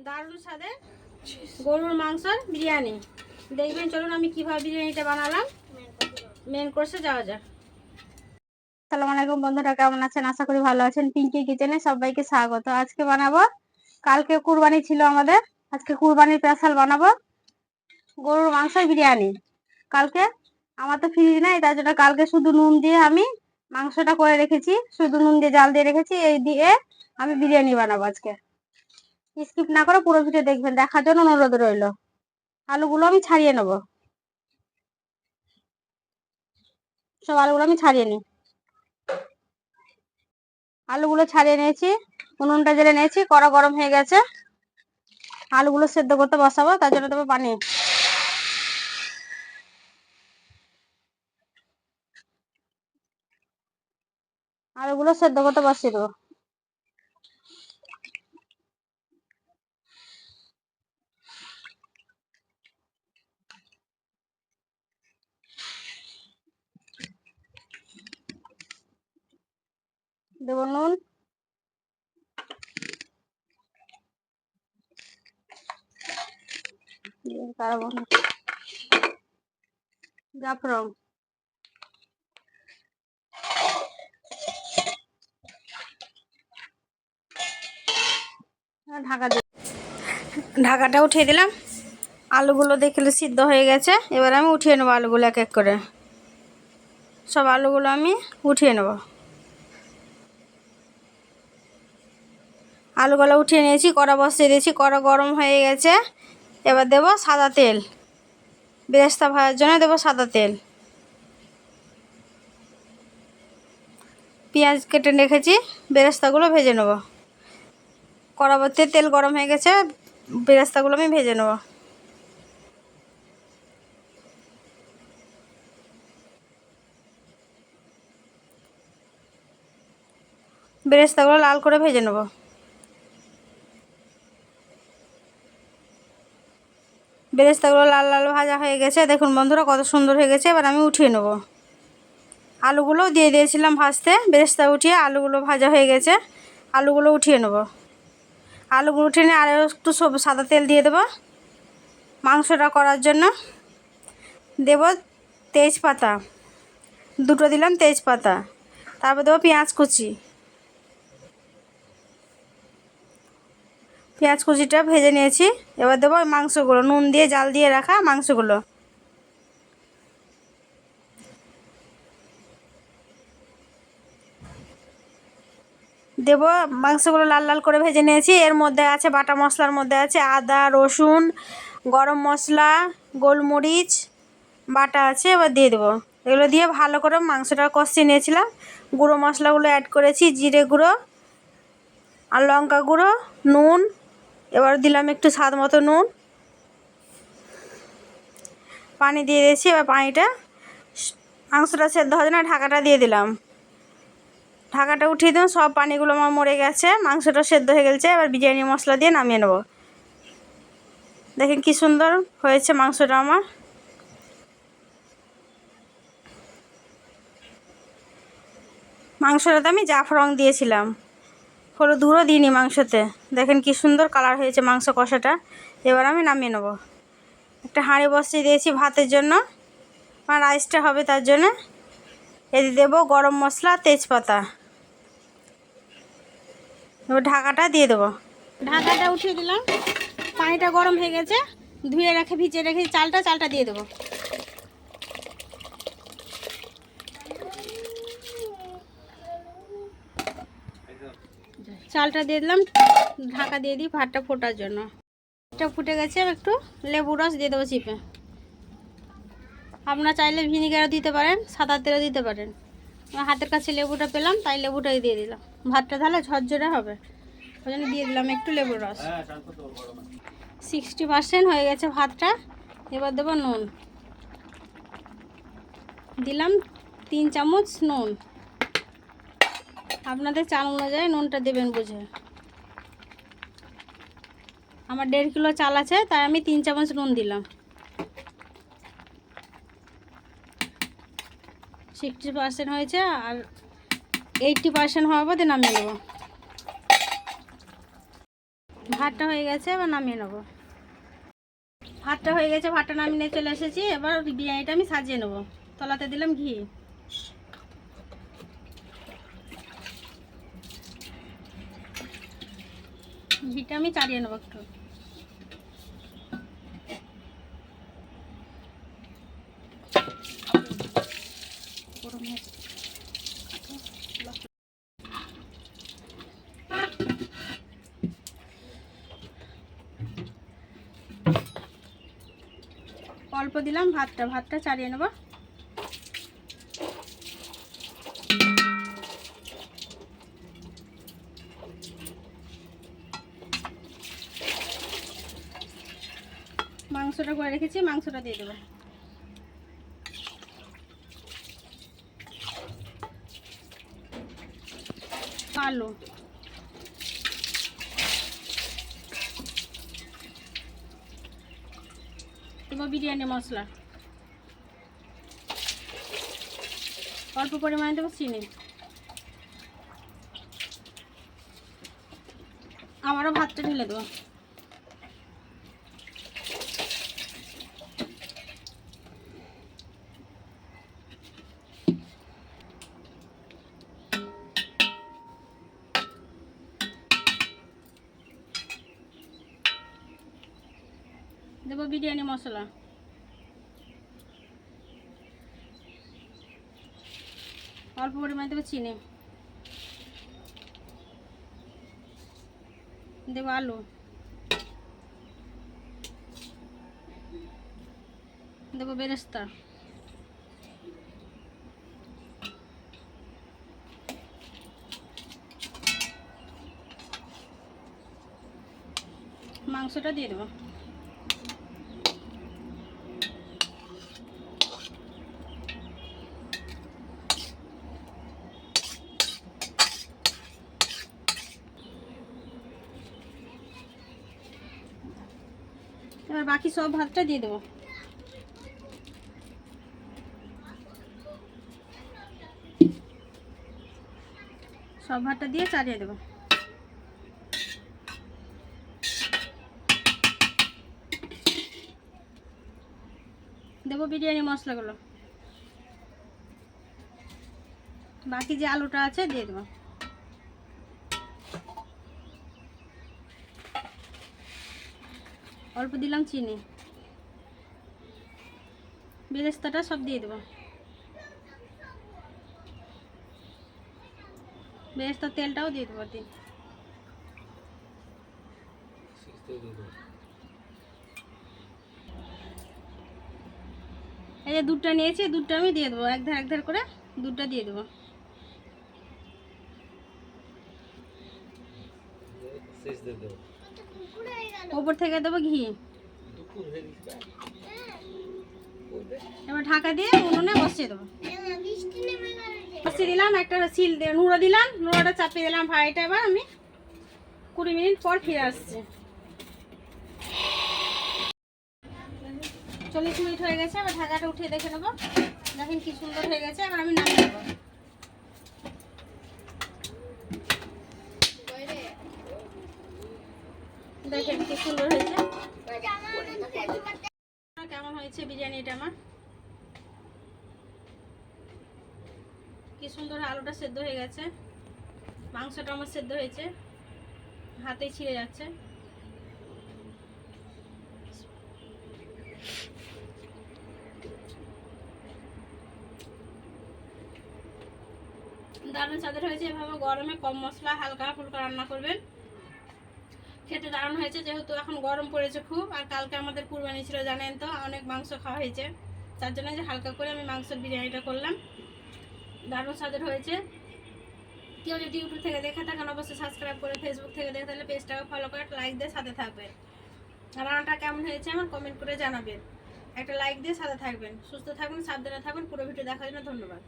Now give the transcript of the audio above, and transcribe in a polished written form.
দারুণ স্বাদের গরুর মাংসর বিরিয়ানি। দেখবেন, চলুন আমি কিভাবে বিরিয়ানিটা বানালাম। মেন কোর্সে যাওয়া যাক। আসসালামু আলাইকুম বন্ধুরা, কেমন আছেন? আশা করি ভালো আছেন। পিঙ্কি কিচেনে সবাইকে স্বাগত। আজকে বানাবো, কালকে কুরবানি ছিল আমাদের, আজকে কুরবানির স্পেশাল বানাবো গরুর মাংসের বিরিয়ানি। কালকে আমার তো ফ্রিজ নাই, তার জন্য কালকে শুধু নুন দিয়ে আমি মাংসটা করে রেখেছি, শুধু নুন দিয়ে জাল দিয়ে রেখেছি। এই দিয়ে আমি বিরিয়ানি বানাবো আজকে। স্কিপ না করে পুরো ভিডিও দেখবেন, দেখার জন্য অনুরোধ রইল। আলুগুলো আমি ছাড়িয়ে নেব, সব আলুগুলো আমি ছাড়িয়ে নিই। আলুগুলো ছাড়িয়ে নিয়েছি, উনুনটা জ্বেলে নিয়েছি, কড়া গরম হয়ে গেছে। আলুগুলো সেদ্ধ করতে বসাবো, তার জন্য দেবো পানি। আলুগুলো সেদ্ধ করতে বসিয়ে দেবো। দেবো নুন, জাফরং, ঢাকা দিয়ে ঢাকাটা উঠিয়ে দিলাম। আলুগুলো দেখলে সিদ্ধ হয়ে গেছে, এবার আমি উঠিয়ে নেবো আলুগুলো এক এক করে। সব আলুগুলো আমি উঠিয়ে নেব। আলুগুলো উঠিয়ে নিয়েছি, কড়া বসিয়ে দিয়েছি, কড়া গরম হয়ে গেছে। এবার দেবো সাদা তেল, বেরেস্তা ভাজার জন্য দেবো সাদা তেল। পেঁয়াজ কেটে রেখেছি, বেরেস্তাগুলো ভেজে নেব। কড়া ভর্তি তেল গরম হয়ে গেছে, বেরেস্তাগুলো আমি ভেজে নেব। বেরেস্তাগুলো লাল করে ভেজে নেব। বেরেস্তাগুলো লাল লাল ভাজা হয়ে গেছে, দেখুন বন্ধুরা কত সুন্দর হয়ে গেছে। এবার আমি উঠিয়ে নেব। আলুগুলোও দিয়ে দিয়েছিলাম ভাজতে, বেরেস্তা উঠিয়ে আলুগুলো ভাজা হয়ে গেছে, আলুগুলো উঠিয়ে নেব। আলুগুলো উঠিয়ে নিয়ে আরও একটু সাদা তেল দিয়ে দেবো মাংসটা করার জন্য। দেব তেজপাতা, দুটো দিলাম তেজপাতা। তারপর দেবো পেঁয়াজ কুচি। পেঁয়াজ কুচিটা ভেজে নিয়েছি। এবার দেবো মাংসগুলো, নুন দিয়ে জাল দিয়ে রাখা মাংসগুলো। দেব মাংসগুলো লাল লাল করে ভেজে নিয়েছি। এর মধ্যে আছে বাটা মশলার মধ্যে আছে আদা, রসুন, গরম মশলা, গোলমরিচ বাটা আছে। এবার দিয়ে দেবো, এগুলো দিয়ে ভালো করে মাংসটা কষিয়ে নিয়েছিলাম। গুঁড়ো মশলাগুলো অ্যাড করেছি, জিরে গুঁড়ো আর লঙ্কা গুঁড়ো, নুন। এবার দিলাম একটু স্বাদ মতো নুন, পানি দিয়ে দিয়েছি। এবার পানিটা, মাংসটা সেদ্ধ হবে না, ঢাকাটা দিয়ে দিলাম। ঢাকাটা উঠিয়ে দিলাম, সব পানিগুলো আমার মরে গেছে, মাংসটা সেদ্ধ হয়ে গেছে। এবার বিরিয়ানি মশলা দিয়ে নামিয়ে নেব। দেখেন কি সুন্দর হয়েছে মাংসটা আমার। মাংসটাতে আমি জাফরং দিয়েছিলাম, হলুদ গুঁড়ো দিইনি মাংসতে। দেখেন কি সুন্দর কালার হয়েছে মাংস কষাটা। এবার আমি নামিয়ে নেব। একটা হাঁড়ি বসিয়ে দিয়েছি ভাতের জন্য, আমার রাইসটা হবে তার জন্য। এতে দেবো গরম মশলা, তেজপাতা। এবার ঢাকাটা দিয়ে দেবো। ঢাকাটা উঠিয়ে দিলাম, পানিটা গরম হয়ে গেছে। ধুয়ে রেখে ভিজিয়ে রেখে চালটা দিয়ে দেবো। চালটা দিয়ে দিলাম, ঢাকা দিয়ে দিই ভাতটা ফোটার জন্য। এটা ফুটে গেছে, একটু লেবু রস দিয়ে দেবো চিপে। আপনারা চাইলে ভিনিগারও দিতে পারেন, সাদা তেলও দিতে পারেন। আমার হাতের কাছে লেবুটা পেলাম, তাই লেবুটাই দিয়ে দিলাম। ভাতটা তাহলে ঝরঝরে হবে, ওই জন্য দিয়ে দিলাম একটু লেবুর রস। 60% হয়ে গেছে ভাতটা। এবার দেবো নুন, দিলাম 3 চামচ নুন। আপনাদের চাল অনুযায়ী নুনটা দেবেন বুঝে। আমার 1.5 কিলো চাল আছে, তাই আমি 3 চামচ নুন দিলাম। 60% হয়েছে, আর 80% হওয়ার পর নামিয়ে নেব। ভাতটা হয়ে গেছে, এবার নামিয়ে নেবো। ভাতটা হয়ে গেছে, ভাতটা নামিয়ে নিয়ে চলে এসেছি। এবার বিরিয়ানিটা আমি সাজিয়ে নেবো। তলাতে দিলাম ঘি। ঘিটা আমি চালিয়ে নেবো একটু। অল্প দিলাম ভাতটা চালিয়ে নেবো। মাংসটা করে রেখেছি, মাংসটা দিয়ে দেবো। আলু দেবো, বিরিয়ানি মশলা অল্প পরিমাণে দেবো, চিনি। আমারও ভাতটা ঢেলে দেবো। দেবো বিরিয়ানি মশলা, অল্প পরিমাণে দেবো চিনি। দেবো আলু, দেবো বেরেস্তা, মাংসটা দিয়ে দেবো। এবার বাকি সব ভাতটা দিয়ে দেবো। সব ভাতটা দিয়ে চালিয়ে দেবো। দেবো বিরিয়ানি মশলাগুলো, বাকি যে আলুটা আছে দিয়ে দেবো। অল্প দিলাম চিনি, বেরেস্তাটা সব দিয়ে দেবো। বেরেস্তার তেলটাও দিয়ে দেবো। এই যে দুধটা নিয়েছি, দুধটা আমি দিয়ে দেবো, এক ধার করে দুধটা দিয়ে দেবো। ওপর থেকে দেবো ঘি। এবার ঢাকা দিয়ে উনুনে বসিয়ে দেবো। বসিয়ে দিলাম, একটা সিল নুড়ো দিলাম, নুড়োটা চাপিয়ে দিলাম ভাইটা। এবার আমি 20 মিনিট পর ফিরে আসছি। 40 মিনিট হয়ে গেছে। এবার ঢাকাটা উঠিয়ে দেখে নেবো। দেখেন কি সুন্দর হয়ে গেছে। এবার আমি নামিয়ে দেবো। দেখেন কি সুন্দর হয়েছে। কেমন হয়েছে বিরিয়ানিটা আমার? কি সুন্দর আলুটা সেদ্ধ হয়ে গেছে, মাংসটা আমার সেদ্ধ হয়েছে, হাতেই ছিঁড়ে যাচ্ছে। দারুণ স্বাদের হয়েছে। এভাবে গরমে কম মশলা হালকা ফুলকা রান্না করবেন, খেতে দারুণ হয়েছে। যেহেতু এখন গরম পড়েছে খুব, আর কালকে আমাদের কুরবানি ছিল জানেন তো, অনেক মাংস খাওয়া হয়েছে, তার জন্য যে হালকা করে আমি মাংসের বিরিয়ানিটা করলাম। দারুণ স্বাদের হয়েছে। কেউ যদি ইউটিউব থেকে দেখে থাকেন অবশ্যই সাবস্ক্রাইব করে, ফেসবুক থেকে দেখে তাহলে পেজটাকে ফলো করে লাইক দিয়ে সাথে থাকবেন। রান্নাটা কেমন হয়েছে আমার কমেন্ট করে জানাবেন। একটা লাইক দিয়ে সাথে থাকবেন। সুস্থ থাকবেন, সাবধানে থাকবেন। পুরো ভিডিও দেখার জন্য ধন্যবাদ।